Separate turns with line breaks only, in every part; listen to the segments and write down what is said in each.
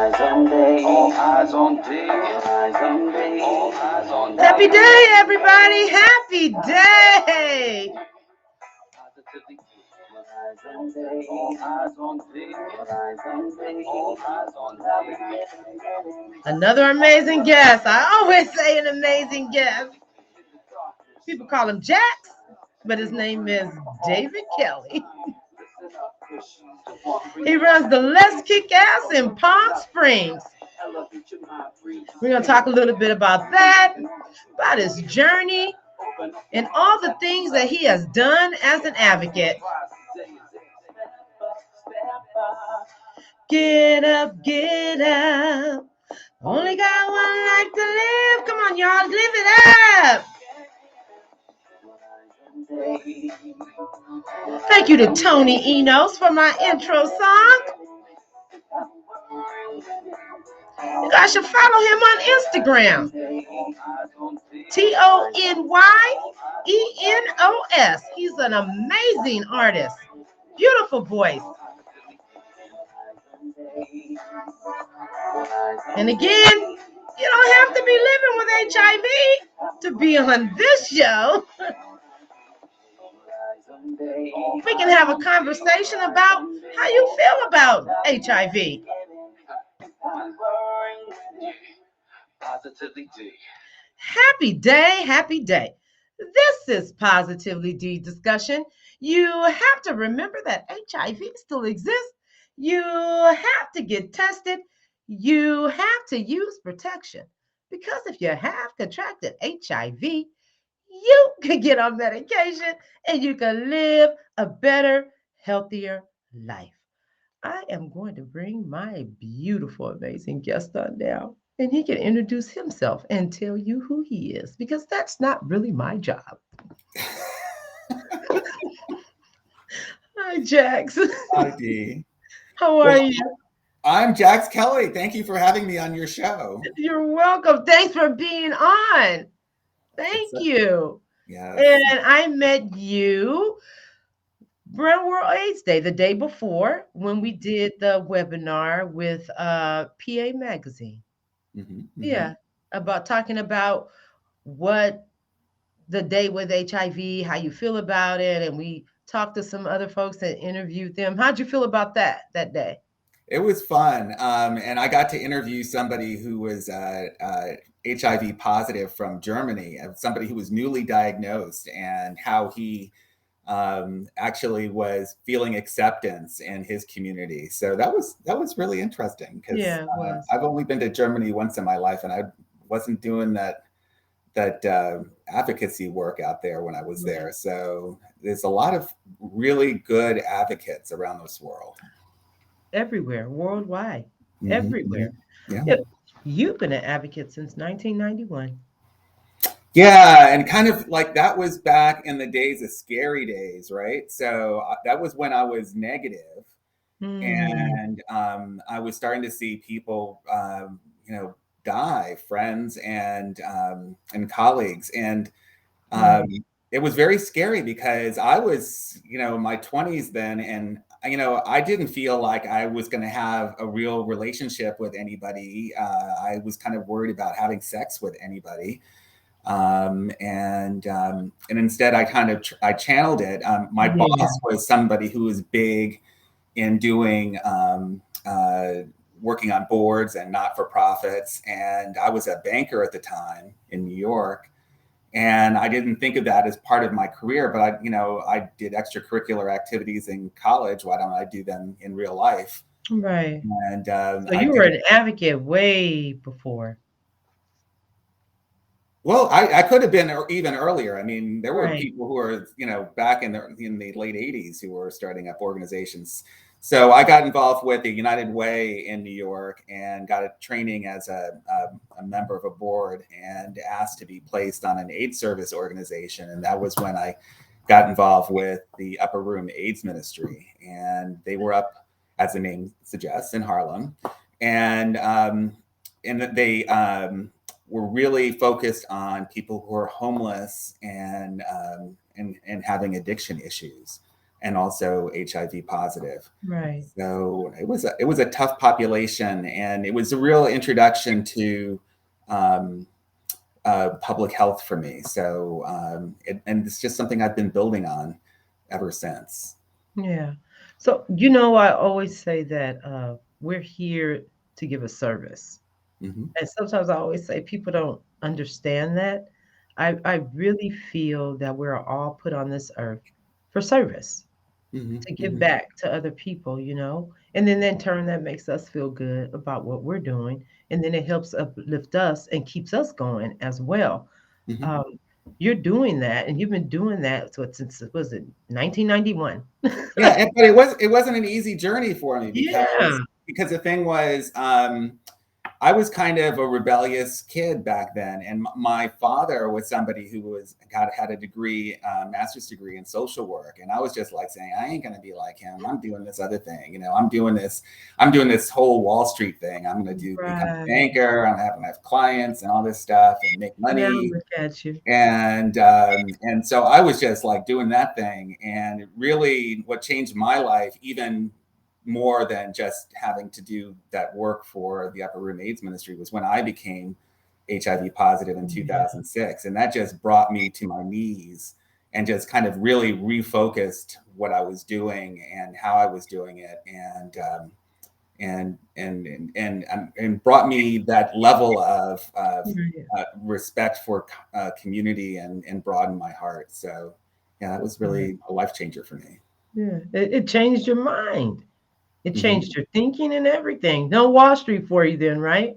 All eyes on D. All eyes on D.
Happy day, everybody. Happy day.
All eyes on D. All eyes on D.
Another amazing guest. I always say an amazing guest. People call him Jax, but his name is David Kelly. He runs the Let's Kick Ass in Palm Springs. We're going to talk a little bit about that, about his journey, and all the things that he has done as an advocate. Get up, get up. Only got one life to live. Come on, y'all, live it up. Thank you to Tony Enos for my intro song. You guys should follow him on Instagram. TonyEnos. He's an amazing artist. Beautiful voice. And again, you don't have to be living with HIV to be on this show. We can have a conversation about how you feel about HIV.
Positively D.
Happy day, happy day. This is Positively D discussion. You have to remember that HIV still exists. You have to get tested. You have to use protection. Because if you have contracted HIV, you can get on medication and you can live a better, healthier life. I am going to bring my beautiful, amazing guest on now, and he can introduce himself and tell you who he is, because that's not really my job. Hi, Jax.
Hi, Dee.
How are you?
I'm Jax Kelly. Thank you for having me on your show.
You're welcome. Thanks for being on. Thank you.
Yeah.
And I met you World AIDS Day, the day before, when we did the webinar with PA Magazine. Yeah, about talking about what the day with HIV, how you feel about it, and we talked to some other folks and interviewed them. How'd you feel about that day?
It was fun, and I got to interview somebody who was HIV positive from Germany, somebody who was newly diagnosed, and how he actually was feeling acceptance in his community. So that was really interesting, because I've only been to Germany once in my life, and I wasn't doing that advocacy work out there when I was there. So there's a lot of really good advocates around this world.
Everywhere, worldwide, everywhere.
Yeah.
You've been an advocate since 1991.
Yeah, and kind of like that was back in the days of scary days, right? So that was when I was negative, and I was starting to see people, die, friends and colleagues, and it was very scary, because I was, in my 20s then, and I didn't feel like I was going to have a real relationship with anybody. I was kind of worried about having sex with anybody. And instead I channeled it. My boss was somebody who was big in doing, working on boards and not-for-profits. And I was a banker at the time in New York. And I didn't think of that as part of my career, but I did extracurricular activities in college. Why don't I do them in real life?
Right.
And
so you were an advocate way before.
Well, I could have been even earlier. I mean, there were people who were, back in the late 80s who were starting up organizations. So I got involved with the United Way in New York and got a training as a member of a board, and asked to be placed on an AIDS service organization. And that was when I got involved with the Upper Room AIDS Ministry. And they were up, as the name suggests, in Harlem. And they were really focused on people who are homeless and having addiction issues. and also HIV positive.
Right.
So it was a tough population, and it was a real introduction to um, public health for me. So and it's just something I've been building on ever since.
Yeah. So, you know, I always say that we're here to give a service.
Hmm.
And sometimes I always say people don't understand that. I really feel that we're all put on this earth for service,
Hmm.
to give
Hmm.
back to other people, you know? And then in turn, that makes us feel good about what we're doing. And then it helps uplift us and keeps us going as well.
Hmm.
Um, you're doing that, and you've been doing that since, was it 1991?
But it wasn't an easy journey for me
Yeah.
because the thing was, I was kind of a rebellious kid back then, and my father was somebody who had a degree, master's degree in social work, and I was just like saying, I ain't gonna be like him. I'm doing this other thing, you know. I'm doing this whole Wall Street thing. I'm gonna become a
Right.
banker. I'm gonna have clients and all this stuff and make
Now
money.
look at you.
And so I was just like doing that thing, and really, what changed my life even more than just having to do that work for the Upper Room AIDS Ministry was when I became HIV positive in
Yeah.
2006. And that just brought me to my knees and just kind of really refocused what I was doing and how I was doing it. And brought me that level of
Right.
respect for community and broadened my heart. So, yeah, that was
Yeah.
really a life changer for me.
Yeah. It changed your mind. It
Mhm.
changed your thinking and everything. No Wall Street for you then, right?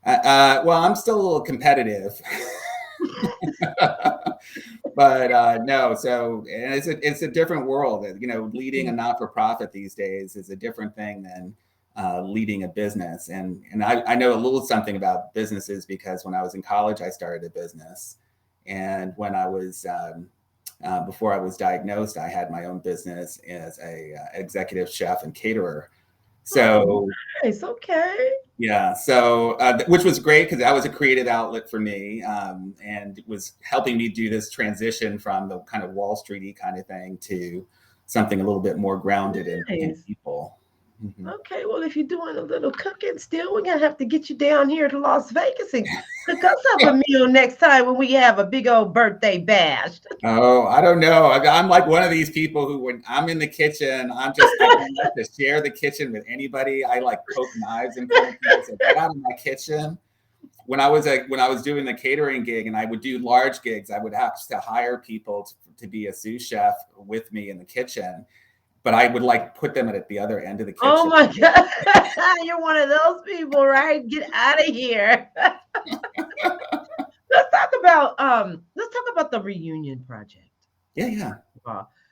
Well, I'm still a little competitive, but no. So, and it's a different world. You know, leading a not for profit these days is a different thing than leading a business. And I know a little something about businesses because when I was in college, I started a business, and when I was before I was diagnosed, I had my own business as a executive chef and caterer.
Oh,
So
nice. Okay.
yeah, so which was great because that was a creative outlet for me, and it was helping me do this transition from the kind of Wall Streety kind of thing to something a little bit more grounded in
Nice.
people. Hmm.
Okay, well, if you're doing a little cooking still, we're gonna have to get you down here to Las Vegas and cook us up a meal next time when we have a big old birthday bash.
Oh, I don't know. I'm like one of these people who, when I'm in the kitchen, I don't like to share the kitchen with anybody. I like poke knives in front of people. So get out of my kitchen. When I was doing the catering gig and I would do large gigs, I would have to hire people to be a sous chef with me in the kitchen, but I would like put them at the other end of the
Oh
kitchen.
my God. You're one of those people, right? Get out of here. Let's talk about the reunion project.
Yeah, yeah.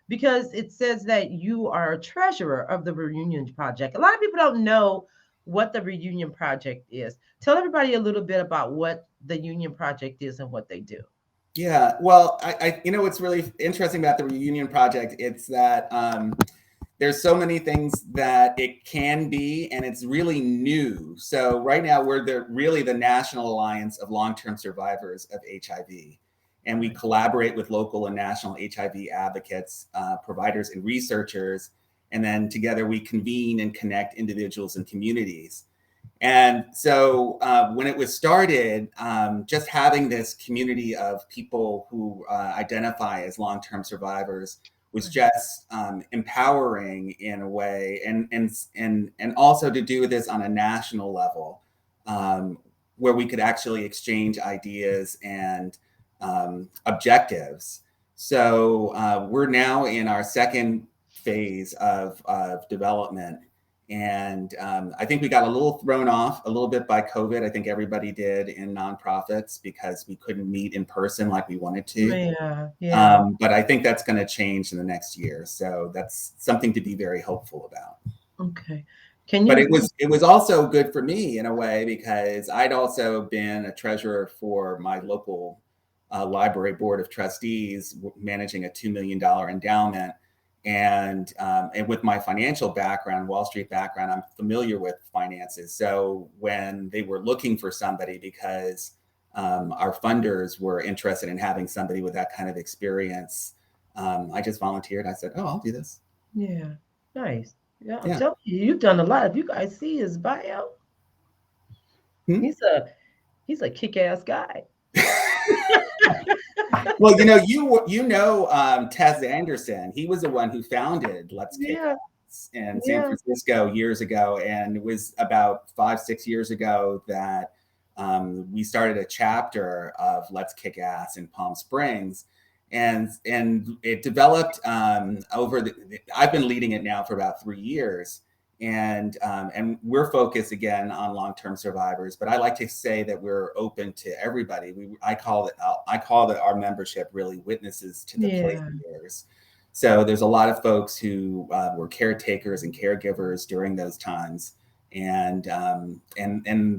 Because it says that you are a treasurer of the reunion project. A lot of people don't know what the reunion project is. Tell everybody a little bit about what the union project is and what they do.
Yeah. Well, you know what's really interesting about the reunion project? It's that there's so many things that it can be, and it's really new. So right now we're really the National Alliance of Long-Term Survivors of HIV, and we
Right.
collaborate with local and national HIV advocates, providers, and researchers, and then together we convene and connect individuals and communities. And so when it was started, just having this community of people who identify as long-term survivors was
Right.
just empowering in a way, and also to do this on a national level, um, where we could actually exchange ideas and objectives. So we're now in our second phase of development, and I think we got a little thrown off a little bit by COVID. I think everybody did in nonprofits because we couldn't meet in person like we wanted to.
Yeah, yeah.
But I think that's going to change in the next year. So that's something to be very hopeful about.
Okay. Can
But
you?
it was also good for me in a way because I'd also been a treasurer for my local library board of trustees, managing a $2 million endowment. And with my financial background, Wall Street background, I'm familiar with finances. So when they were looking for somebody, because our funders were interested in having somebody with that kind of experience, I just volunteered. I said, "Oh, I'll do this."
Yeah. Nice. Yeah, I'm
Yeah.
telling you, you've done a lot. If you guys see his bio,
Hmm?
he's a he's a kick-ass guy.
Well, Tez Anderson. He was the one who founded Let's Kick
Yeah.
Ass in San
Yeah.
Francisco years ago, and it was about 5-6 years ago that we started a chapter of Let's Kick Ass in Palm Springs, and it developed over the. I've been leading it now for about 3 years, and we're focused again on long-term survivors, but I like to say that we're open to everybody. I call it our membership really witnesses to the
Yeah.
plague years. So there's a lot of folks who were caretakers and caregivers during those times, and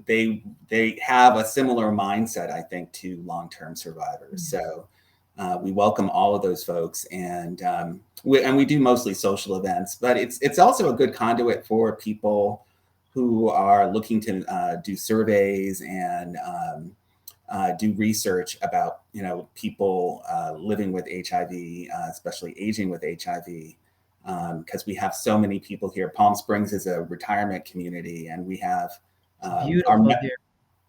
they have a similar mindset, I think, to long-term survivors. So we welcome all of those folks, and we do mostly social events, but it's also a good conduit for people who are looking to do surveys and do research about people living with HIV, especially aging with HIV, because we have so many people here. Palm Springs is a retirement community, and we have
It's
our
beautiful here.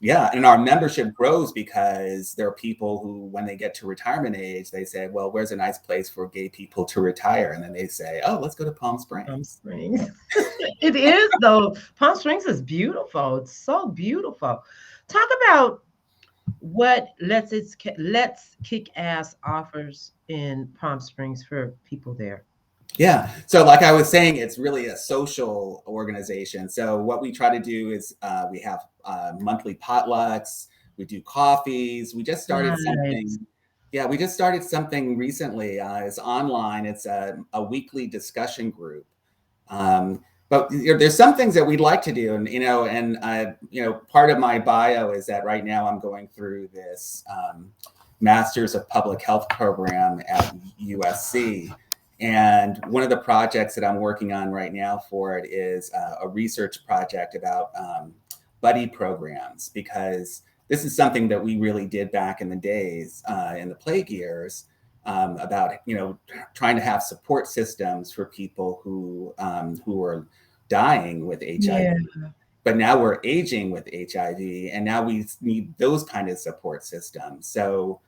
yeah, and our membership grows because there are people who, when they get to retirement age, they say, well, where's a nice place for gay people to retire? And then they say, oh, let's go to Palm
Palm
Springs.
Springs. It is though. Palm Springs is beautiful. It's so beautiful. Talk about what Let's Kick Ass offers in Palm Springs for people there.
Yeah. So, like I was saying, it's really a social organization. So, what we try to do is we have monthly potlucks, we do coffees. We just started
Nice.
something. Yeah, we just started something recently. It's online, it's a weekly discussion group. But there's some things that we'd like to do, and part of my bio is that right now I'm going through this Masters of Public Health program at USC, and one of the projects that I'm working on right now for it is a research project about buddy programs, because this is something that we really did back in the days in the plague years, about trying to have support systems for people who are dying with HIV.
Yeah.
But now we're aging with HIV, and now we need those kind of support systems. So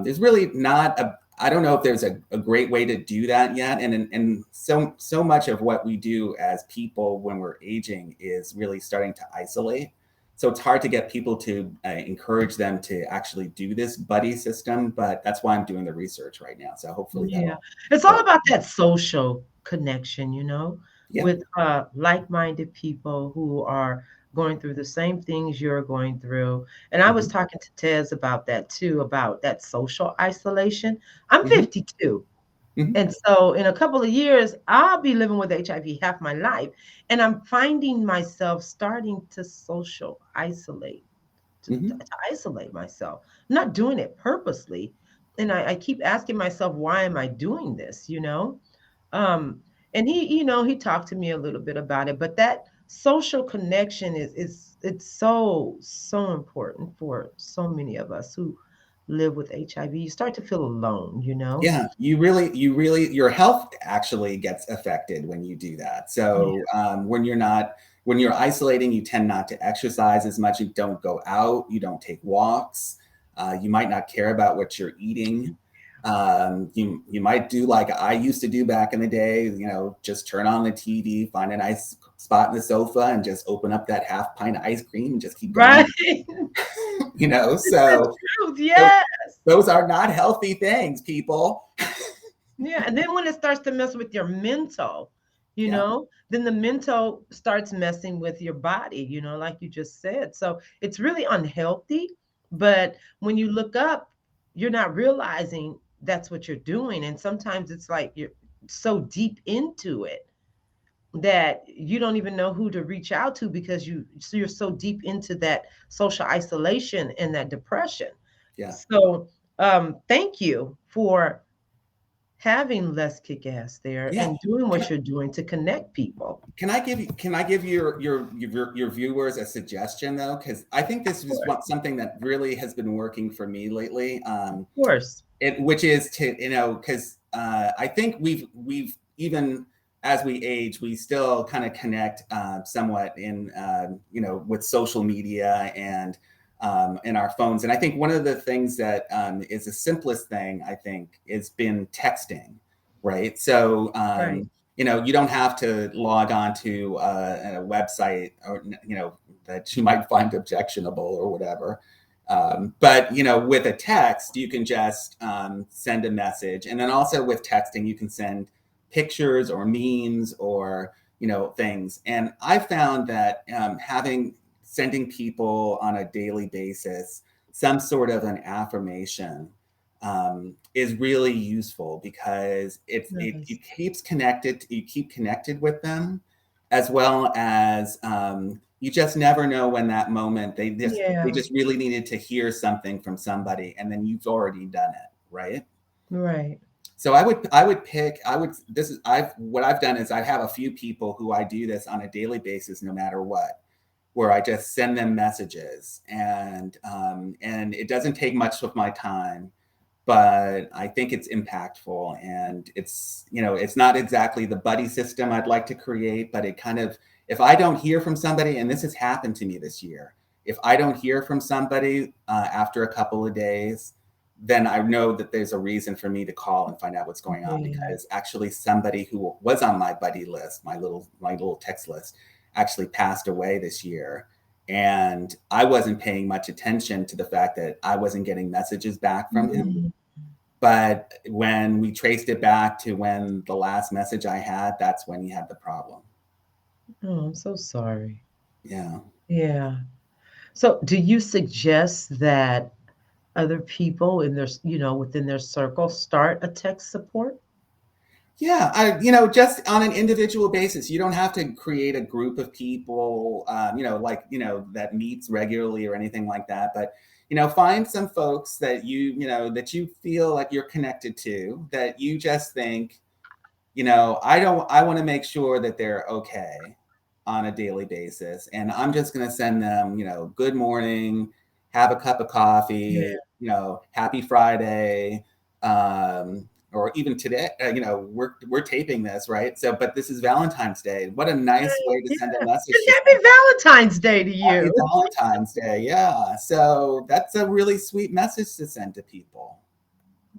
there's really not a. I don't know if there's a great way to do that yet, and so much of what we do as people when we're aging is really starting to isolate. So it's hard to get people to encourage them to actually do this buddy system, but that's why I'm doing the research right now. So hopefully
Yeah.
that'll
It's all
work.
about that social connection,
Yeah.
with like-minded people who are going through the same things you're going through. And I was
Hmm.
talking to Tez about that too, about that social isolation. I'm
Hmm.
52.
Hmm.
And so in a couple of years, I'll be living with HIV half my life. And I'm finding myself starting to social isolate, to
Hmm.
isolate myself. I'm not doing it purposely. And I keep asking myself, why am I doing this? Um, and he talked to me a little bit about it, but that social connection is it's so important for so many of us who live with HIV. You start to feel alone.
Yeah, you really, your health actually gets affected when you do that.
Yeah.
So when you're isolating, you tend not to exercise as much. You don't go out, you don't take walks. You might not care about what you're eating. You might do like I used to do back in the day. Just turn on the TV, find a nice spot in the sofa, and just open up that half pint of ice cream and just keep going.
Right. It's the
So
truth.
those,
Yeah.
those are not healthy things, people.
Yeah, and then when it starts to mess with your mental,
Yeah.
then the mental starts messing with your body, like you just said. So it's really unhealthy. But when you look up, you're not realizing that's what you're doing. And sometimes it's like you're so deep into it that you don't even know who to reach out to because you're so deep into that social isolation and that depression.
Yeah.
So thank you for having less kick ass there
Yeah.
and doing
Can I,
what you're doing to connect people.
can I give your viewers a suggestion though? Because I think this is
Sure.
something that really has been working for me lately.
Of course.
Which is to, because I think we've even as we age, we still kind of connect somewhat in with social media and in our phones. And I think one of the things that is the simplest thing I think is been texting, right? So
Right.
you don't have to log on to a website or that you might find objectionable or whatever. But with a text, you can just send a message, and then also with texting, you can send pictures or memes or things. And I found that sending people on a daily basis some sort of an affirmation is really useful because
Nice.
you keep connected with them, as well as you just never know when that moment they
Yeah.
just really needed to hear something from somebody, and then you've already done it, right?
Right.
So I would pick I would this is I've what I've done is I have a few people who I do this on a daily basis no matter what, where I just send them messages, and it doesn't take much of my time, but I think it's impactful, and it's not exactly the buddy system I'd like to create, but it kind of, if I don't hear from somebody, and this has happened to me this year, if I don't hear from somebody after a couple of days, then I know that there's a reason for me to call and find out what's going on,
Yeah.
because actually somebody who was on my buddy list, my little text list, actually passed away this year. And I wasn't paying much attention to the fact that I wasn't getting messages back from him.
Mm.
But when we traced it back to when the last message I had, that's when he had the problem.
Oh, I'm so sorry.
Yeah.
Yeah. So, do you suggest that other people in within their circle start a tech support?
Yeah, just on an individual basis. You don't have to create a group of people, that meets regularly or anything like that. But, find some folks that that you feel like you're connected to, that you just think, I want to make sure that they're okay on a daily basis. And I'm just going to send them, good morning, have a cup of
Yeah.
coffee, happy Friday. Or even today, we're taping this, right? So, but this is Valentine's Day. What a nice
Right.
way to send a
Yeah.
message
And
to
happy
someone.
Valentine's Day to
Happy
you.
Valentine's Day. Yeah. So that's a really sweet message to send to people.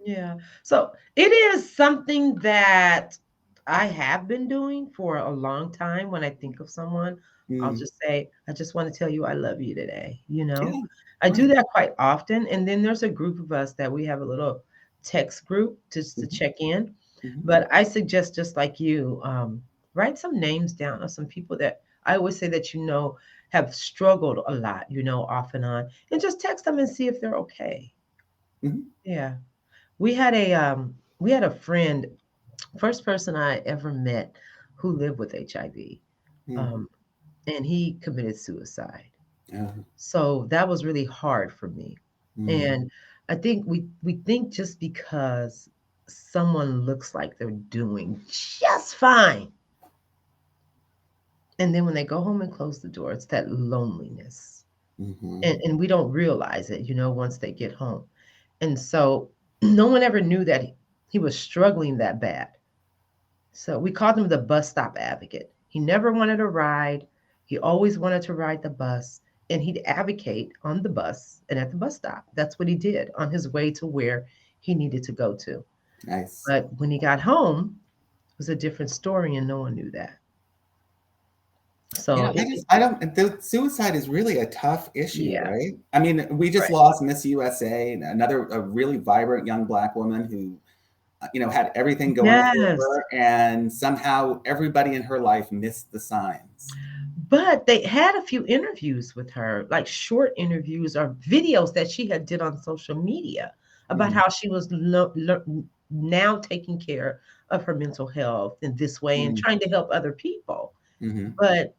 Yeah. So it is something that I have been doing for a long time. When I think of someone, I'll
Mm.
just say, I just want to tell you I love you today.
Yeah.
I do
Right.
that quite often. And then there's a group of us that we have a little text group just to
Hmm.
check in.
Hmm.
But I suggest, just like you, write some names down of some people that I always say that have struggled a lot, off and on, and just text them and see if they're okay.
Hmm.
Yeah. We had a friend, first person I ever met who lived with HIV,
Hmm.
um, and he committed suicide.
Yeah.
So that was really hard for me.
Mm.
And I think we think just because someone looks like they're doing just fine, and then when they go home and close the door, it's that loneliness,
Hmm.
and we don't realize it, once they get home. And so no one ever knew that he was struggling that bad. So we called him the bus stop advocate. He never wanted a ride. He always wanted to ride the bus, and he'd advocate on the bus and at the bus stop. That's what he did on his way to where he needed to go to.
Nice.
But when he got home, it was a different story, and no one knew that. So
I don't, the suicide is really a tough issue,
yeah,
right? I mean, we just
right.
lost Miss USA, a really vibrant young Black woman who, had everything going for
Yes.
her, and somehow everybody in her life missed the signs.
But they had a few interviews with her, like short interviews or videos that she had did on social media about
Mm.
how she was now taking care of her mental health in this way and
Mm.
trying to help other people.
Hmm.
But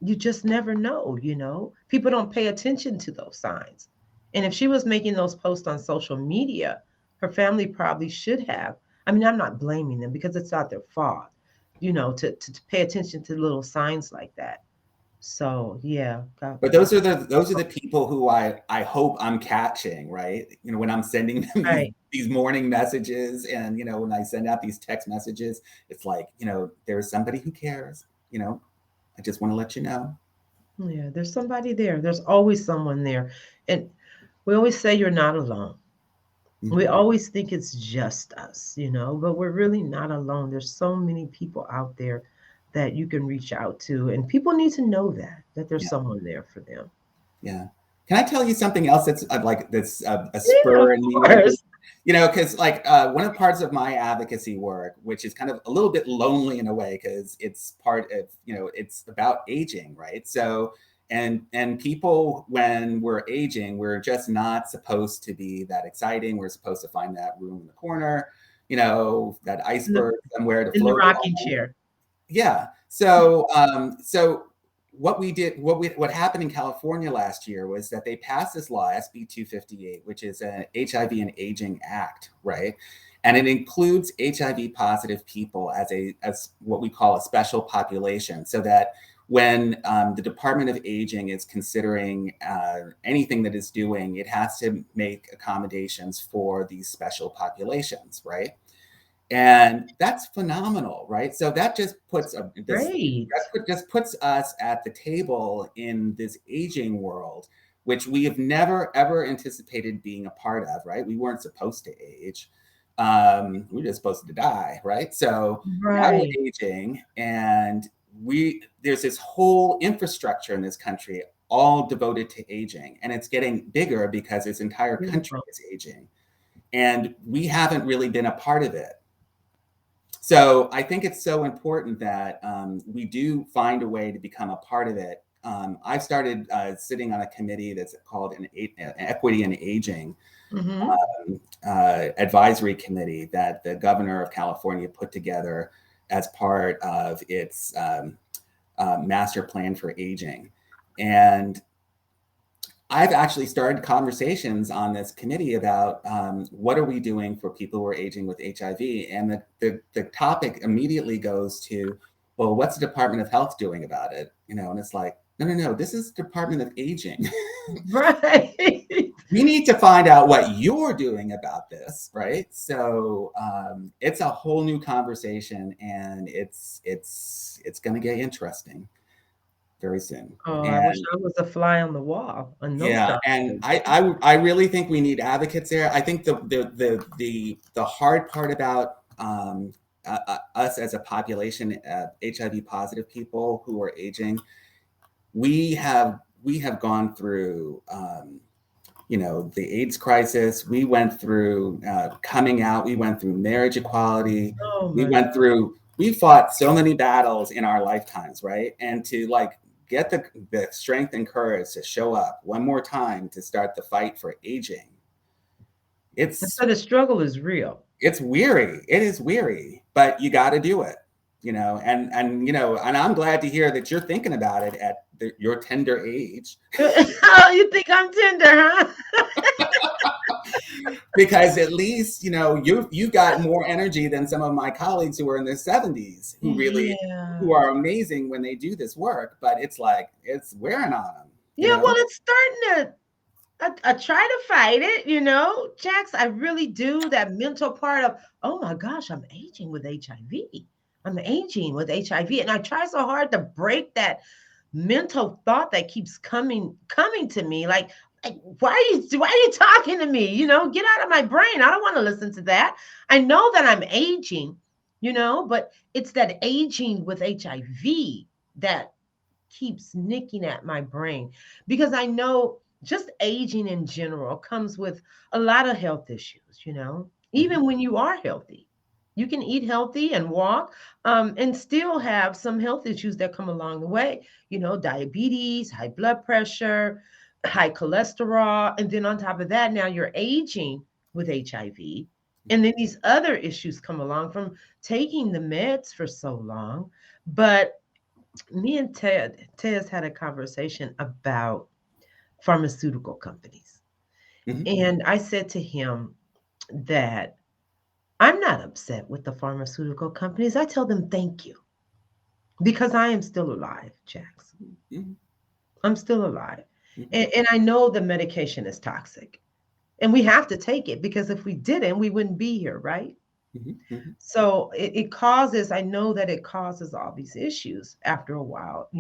you just never know. People don't pay attention to those signs. And if she was making those posts on social media, her family probably should have. I mean, I'm not blaming them because it's not their fault, to pay attention to little signs like that. So yeah, God,
But those are the people who I hope I'm catching, right? When I'm sending them these
right.
these morning messages, and when I send out these text messages, it's like, there's somebody who cares. I just want to let you know.
Yeah, there's somebody there. There's always someone there. And we always say you're not alone. We
Mhm.
always think it's just us, but we're really not alone. There's so many people out there that you can reach out to, and people need to know that there's
Yeah,
someone there for them.
yeah. Can I tell you something else that's like that's a
Yeah, of
spur in me right here?
course.
Because like one of the parts of my advocacy work, which is kind of a little bit lonely in a way, because it's part of it's about aging, right? So and people, when we're aging, we're just not supposed to be that exciting. We're supposed to find that room in the corner, that
In the,
iceberg somewhere to
in the
float
rocking
along.
chair.
Yeah. So what happened in California last year was that they passed this law, SB 258, which is an HIV and Aging Act, right? And it includes HIV positive people as what we call a special population, so that when the Department of Aging is considering anything that it's doing, it has to make accommodations for these special populations, right? And that's phenomenal, right? So that just puts
Great.
just puts us at the table in this aging world, which we have never ever anticipated being a part of, right? We weren't supposed to age. We were just supposed to die, right? So now
Right.
we're aging, and there's this whole infrastructure in this country all devoted to aging, and it's getting bigger because this entire country
Beautiful.
is aging, and we haven't really been a part of it. So I think it's so important that we do find a way to become a part of it. I've started sitting on a committee that's called an Equity and Aging
Hmm.
Advisory Committee that the governor of California put together as part of its master plan for aging. And I've actually started conversations on this committee about what are we doing for people who are aging with HIV, and the topic immediately goes to, well, what's the Department of Health doing about it? And it's like, no, no, no, this is Department of Aging.
Right.
We need to find out what you're doing about this, right? So it's a whole new conversation, and it's going to get interesting very soon.
Oh, I wish
And
I was a fly on the wall on those
yeah, and
conversations.
I really think we need advocates there. I think the hard part about us as a population of HIV positive people who are aging, we have gone through the AIDS crisis. We went through coming out. We went through marriage equality.
Oh
We
my
went
God.
through. We fought so many battles in our lifetimes, right? And to like get the strength and courage to show up one more time to start the fight for aging.
And
It's
so the struggle is real.
it's weary. It is weary, but you got to do it. And I'm glad to hear that you're thinking about it at your tender age,
Oh, you think I'm tender, huh?
because at least you've got more energy than some of my colleagues who are in their 70s,
Yeah.
who are amazing when they do this work, but it's like it's wearing on them, you
Yeah, well,
know.
it's starting to I try to fight it, Jax. I really do. That mental part of, oh my gosh, I'm aging with HIV. I'm aging with HIV. And I try so hard to break that mental thought that keeps coming to me. Like, why are you talking to me? Get out of my brain. I don't want to listen to that. I know that I'm aging, but it's that aging with HIV that keeps nicking at my brain because I know just aging in general comes with a lot of health issues,
Mhm.
even when you are healthy. You can eat healthy and walk and still have some health issues that come along the way, diabetes, high blood pressure, high cholesterol. And then on top of that, now you're aging with HIV. And then these other issues come along from taking the meds for so long. But me and Tez had a conversation about pharmaceutical companies.
Mhm.
And I said to him that I'm not upset with the pharmaceutical companies. I tell them thank you because I am still alive, Jax.
Mm-hmm.
I'm still alive.
Mm-hmm.
And I know the medication is toxic. And we have to take it because if we didn't, we wouldn't be here, right?
Mm-hmm. Mm-hmm.
So it causes, I know that it causes all these issues after a while.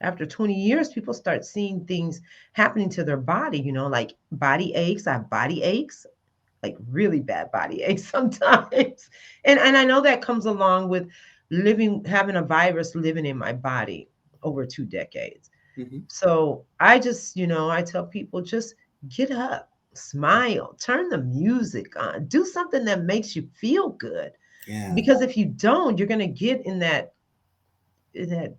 After 20 years, people start seeing things happening to their body, like body aches. I have body aches, like really bad body aches sometimes. And I know that comes along with having a virus living in my body over 2 decades.
Mm-hmm.
So I just, I tell people just get up, smile, turn the music on, do something that makes you feel good.
Yeah.
Because if you don't, you're gonna get in that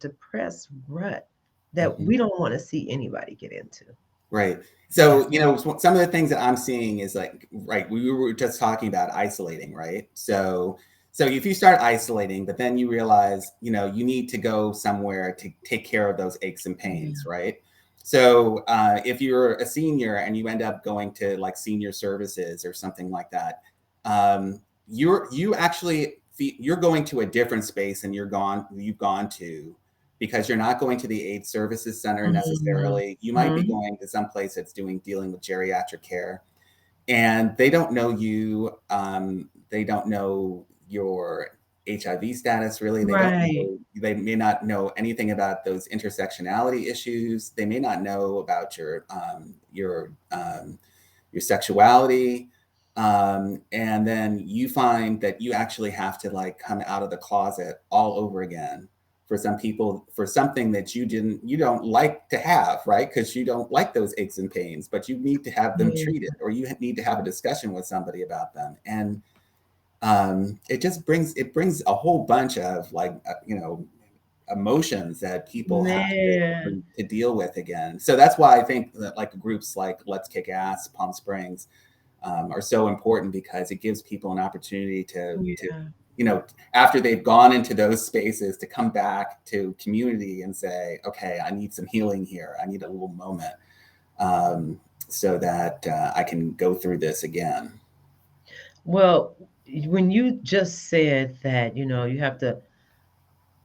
depressed rut that
Mm-hmm.
we don't want to see anybody get into.
Right.
Yeah.
So, some of the things that I'm seeing is like, right, we were just talking about isolating, right? So if you start isolating, but then you realize, you need to go somewhere to take care of those aches and pains,
Yeah.
right? So if you're a senior and you end up going to like senior services or something like that, you're going to a different space and you've gone to, because you're not going to the AIDS Services Center
Mhm.
necessarily. You might be
Mhm.
going to some place that's dealing with geriatric care, and they don't know you. They don't know your HIV status really. They don't
Right.
know. They may not know anything about those intersectionality issues. They may not know about your sexuality. And then you find that you actually have to like come out of the closet all over again for some people for something that you don't like to have, right? Because you don't like those aches and pains, but you need to have them
Yeah.
treated, or you need to have a discussion with somebody about them. And it brings a whole bunch of like emotions that people have
Man.
to deal with again. So that's why I think that like groups like Let's Kick Ass, Palm Springs, are so important, because it gives people an opportunity to
Yeah.
you know after they've gone into those spaces, to come back to community and say, okay, I need some healing here, I need a little moment, um, so that I can go through this again.
Well, when you just said that, you have to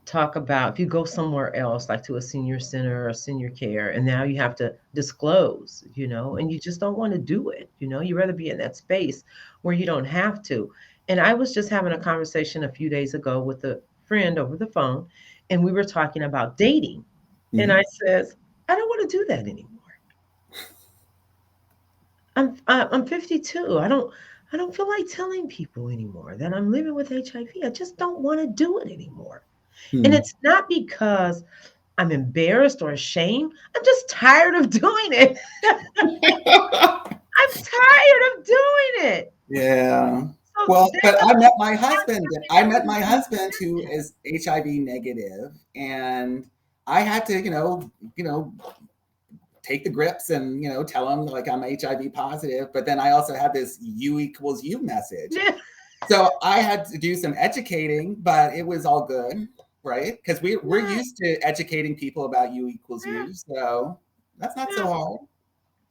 talk about if you go somewhere else, like to a senior center or senior care, and now you have to disclose, and you just don't want to do it. You rather be in that space where you don't have to. And I was just having a conversation a few days ago with a friend over the phone, and we were talking about dating. And
Mm-hmm.
I says, I don't want to do that anymore. I'm 52. I don't feel like telling people anymore that I'm living with HIV. I just don't want to do it anymore. And
Hmm.
it's not because I'm embarrassed or ashamed. I'm just tired of doing it. I'm tired of doing it.
Yeah.
So
Well,
there's
but
a
I met my
part
husband.
of me
I
that
met
really
my
wants
husband who
that.
is HIV negative, and I had to, take the grips and tell them like I'm HIV positive. But then I also had this U equals U message,
Yeah.
so I had to do some educating, but it was all good, right? Because we're
Right.
used to educating people about U equals
Yeah.
U, so that's not
Yeah.
so hard.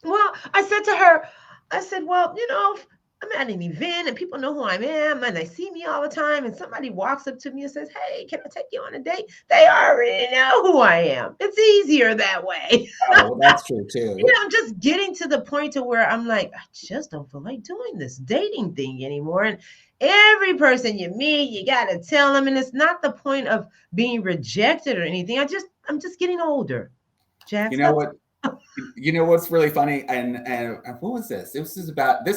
Well, I said to her, I said, well, if I'm at an event and people know who I am and they see me all the time and somebody walks up to me and says, hey, can I take you on a date? They already know who I am. It's easier that way.
Oh, well, that's true too.
I'm just getting to the point to where I'm like, I just don't feel like doing this dating thing anymore. And every person you meet, you got to tell them. And it's not the point of being rejected or anything. I'm just getting older.
You
Jax,
know
that's
what? You know what's really funny, and what was this? This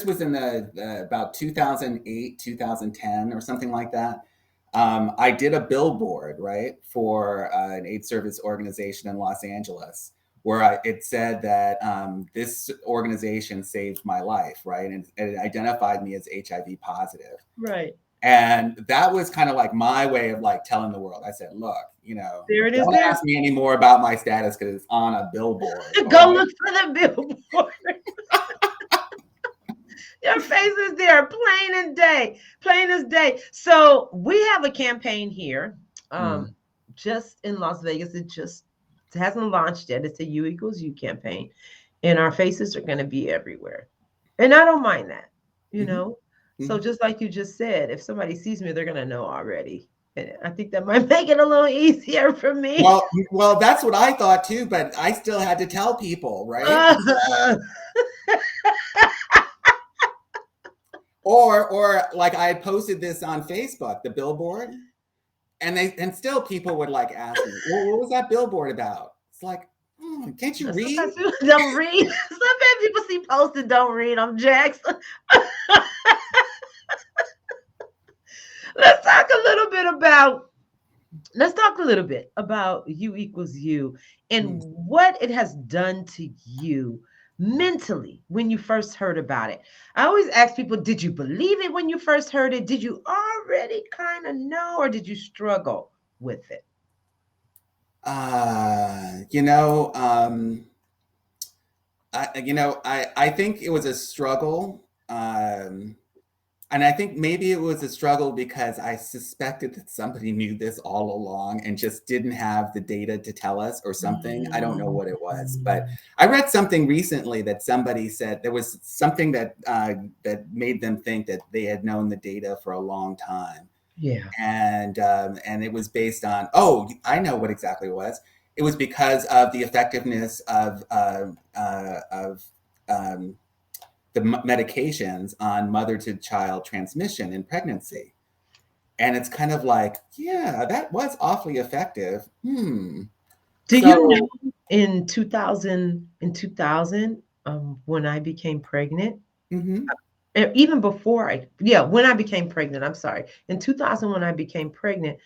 was in the about 2008, 2010, or something like that. I did a billboard, right, for an AIDS service organization in Los Angeles, where it said that this organization saved my life, right, and it identified me as HIV positive.
right.
And that was kind of like my way of like telling the world. I said, look,
There it is
don't
there.
ask me anymore about my status because it's on a billboard. All
Go
right.
look for the billboard. Your face is there, plain and day, plain as day. So we have a campaign here,
Mm.
just in Las Vegas. It just hasn't launched yet. It's a U equals U campaign, and our faces are going to be everywhere. And I don't mind that, you
Hmm.
know. So
Hmm.
just like you just said, if somebody sees me, they're going to know already. I think that might make it a little easier for me.
Well, that's what I thought too, but I still had to tell people, right?
Uh,
Or like I had posted this on Facebook, the billboard, and still people would like ask me, well, what was that billboard about? It's like, can't you read?
sometimes people don't read. Sometimes people see posts and don't read. I'm Jackson. Let's talk a little bit about let's talk a little bit about you equals you and
Mm.
what it has done to you mentally when you first heard about it. I always ask people, did you believe it when you first heard it? Did you already kind of know, or did you struggle with it?
You know, I think it was a struggle. And I think maybe it was a struggle because I suspected that somebody knew this all along and just didn't have the data to tell us or something. I don't know what it was, but I read something recently that somebody said there was something that made them think that they had known the data for a long time,
Yeah.
and it was based on, oh, I know what exactly it was. It was because of the effectiveness of the medications on mother to child transmission in pregnancy. And it's kind of like, yeah, that was awfully effective.
Do you
So,
know in 2000 when I became pregnant,
mm-hmm,
even before when I became pregnant, I'm sorry, in 2000 when I became pregnant,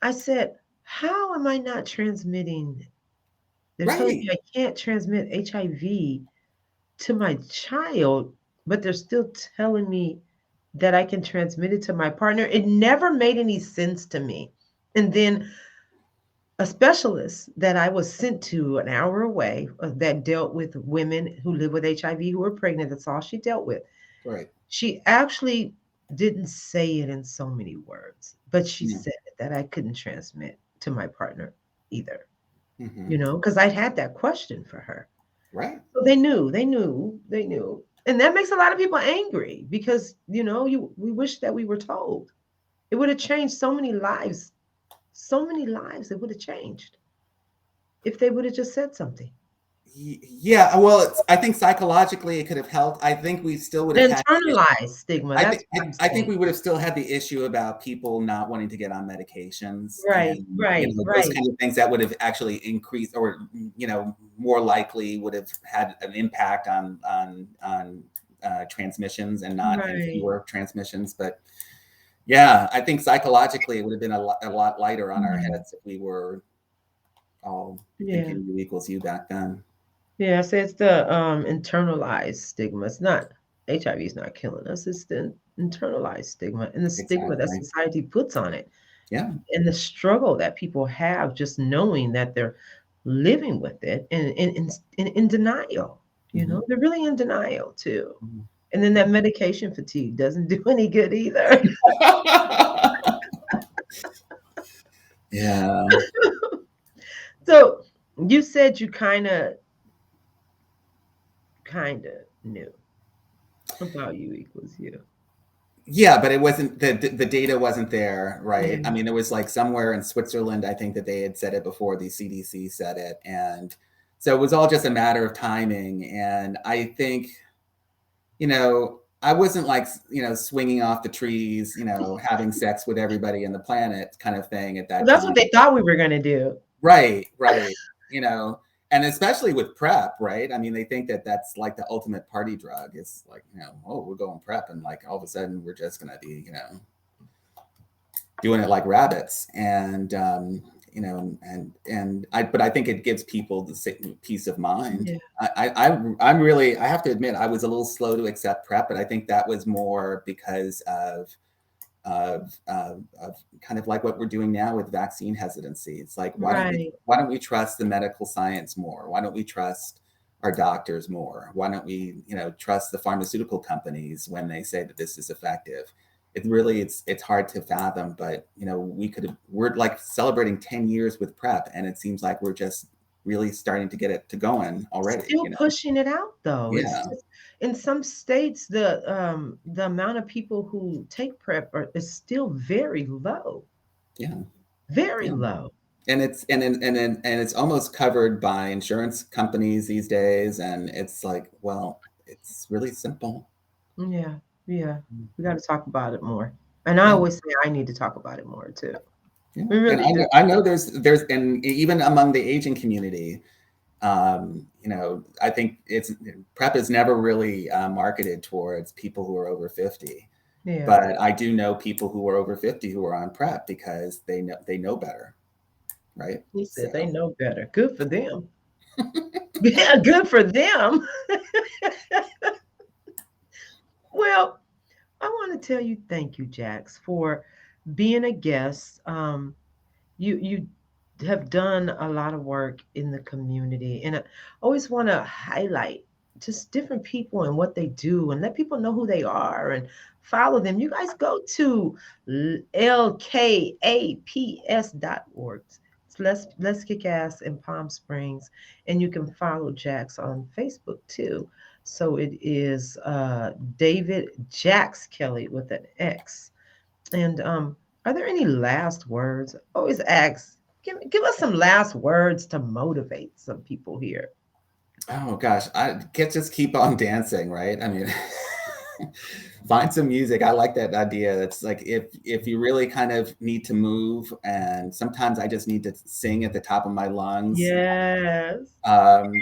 I said, how am I not transmitting? They're telling
right,
me I can't transmit HIV to my child, but they're still telling me that I can transmit it to my partner. It never made any sense to me. And then a specialist that I was sent to an hour away that dealt with women who live with HIV who were pregnant, that's all she dealt with.
right.
She actually didn't say it in so many words, but she
Mm,
said that I couldn't transmit to my partner either,
mm-hmm,
because I'd had that question for her.
right.
So they knew. And that makes a lot of people angry because, we wish that we were told. It would have changed so many lives it would have changed if they would have just said something.
Yeah, well, I think psychologically it could have helped. I think we still would
The
have had
internalized stigma,
I
that's
think
what I'm
I think
saying.
we would have still had the issue about people not wanting to get on medications
Right,
and,
right,
those
right,
kind of things that would have actually increased or, more likely would have had an impact on transmissions and
right.
fewer transmissions. But yeah, I think psychologically it would have been a lot lighter on our
Mhm.
heads if we were all
Yeah.
thinking U equals U back then.
Yeah, I say it's the internalized stigma. It's not HIV is not killing us. It's the internalized stigma and the stigma that
Exactly.
society puts on it,
Yeah.
and the struggle that people have just knowing that they're living with it and in denial.
Hmm.
They're really in denial too.
Hmm.
And then that medication fatigue doesn't do any good either.
Yeah.
So you said you kind of knew about you equals you.
Yeah, but it wasn't the data wasn't there,
Yeah.
right? I mean, it was like somewhere in Switzerland, I think that they had said it before the CDC said it, and so it was all just a matter of timing. And I think, I wasn't like, swinging off the trees, having sex with everybody in the planet kind of thing at
Well,
that
that's what
time.
they thought we were gonna do.
Right, right. You know, and especially with prep, right? I mean, they think that that's like the ultimate party drug. It's like, oh, we're going prep, and like all of a sudden we're just gonna be, doing it like rabbits. And but I think it gives people the peace of mind.
Yeah.
I have to admit I was a little slow to accept prep, but I think that was more because of kind of like what we're doing now with vaccine hesitancy. It's like,
Right.
why don't we trust the medical science more? Why don't we trust our doctors more? Why don't we, trust the pharmaceutical companies when they say that this is effective? It's hard to fathom, but we're like celebrating 10 years with prep, and it seems like we're just really starting to get it to going already.
Still pushing it out though. It's
Yeah.
just in some states the amount of people who take PrEP is still very low.
Yeah.
Very
Yeah.
low.
And it's almost covered by insurance companies these days, and it's like, well, it's really simple.
Yeah, yeah. We got to talk about it more. And I
Yeah.
always say I need to talk about it more too.
Yeah.
We
And
really do.
I know there's and even among the aging community, I think it's PrEP is never really marketed towards people who are over 50.
Yeah.
But I do know people who are over 50 who are on PrEP because they know better, right?
He
So
said they know better. Good for them. Yeah, good for them. Well, I want to tell you thank you, Jax, for being a guest. You have done a lot of work in the community, and I always want to highlight just different people and what they do, and let people know who they are and follow them. You guys go to lkaps.org. It's Let's Kick Ass in Palm Springs, and you can follow Jax on Facebook too. So it is David Jax Kelly with an X. And are there any last words? Always ask. Give us some last words to motivate some people here.
oh gosh, I can't just keep on dancing, right? I mean, find some music. I like that idea. It's like if you really kind of need to move, and sometimes I just need to sing at the top of my lungs,
Yes.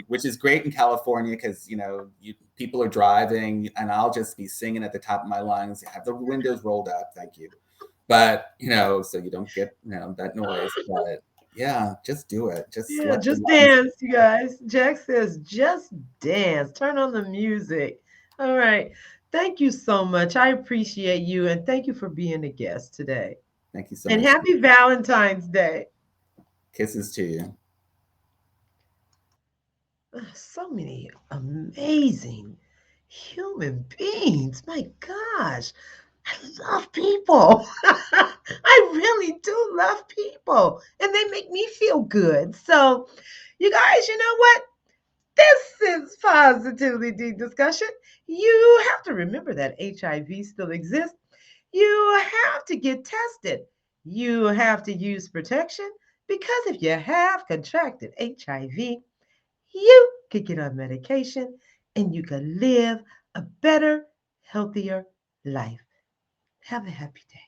which is great in California because people are driving, and I'll just be singing at the top of my lungs. Have the windows rolled up, thank you. But so you don't get that noise. But yeah, just do it. Just
Yeah,
let your
just
lungs.
dance, you guys. Jack says, just dance. Turn on the music. All right. Thank you so much. I appreciate you, and thank you for being a guest today.
Thank you so
And
much.
happy Valentine's Day.
Kisses to you.
So many amazing human beings. My gosh, I love people. I really do love people, and they make me feel good. So, you guys, you know what? This is Positivity Discussion. You have to remember that HIV still exists. You have to get tested. You have to use protection because if you have contracted HIV, you could get on medication and you can live a better, healthier life. Have a happy day.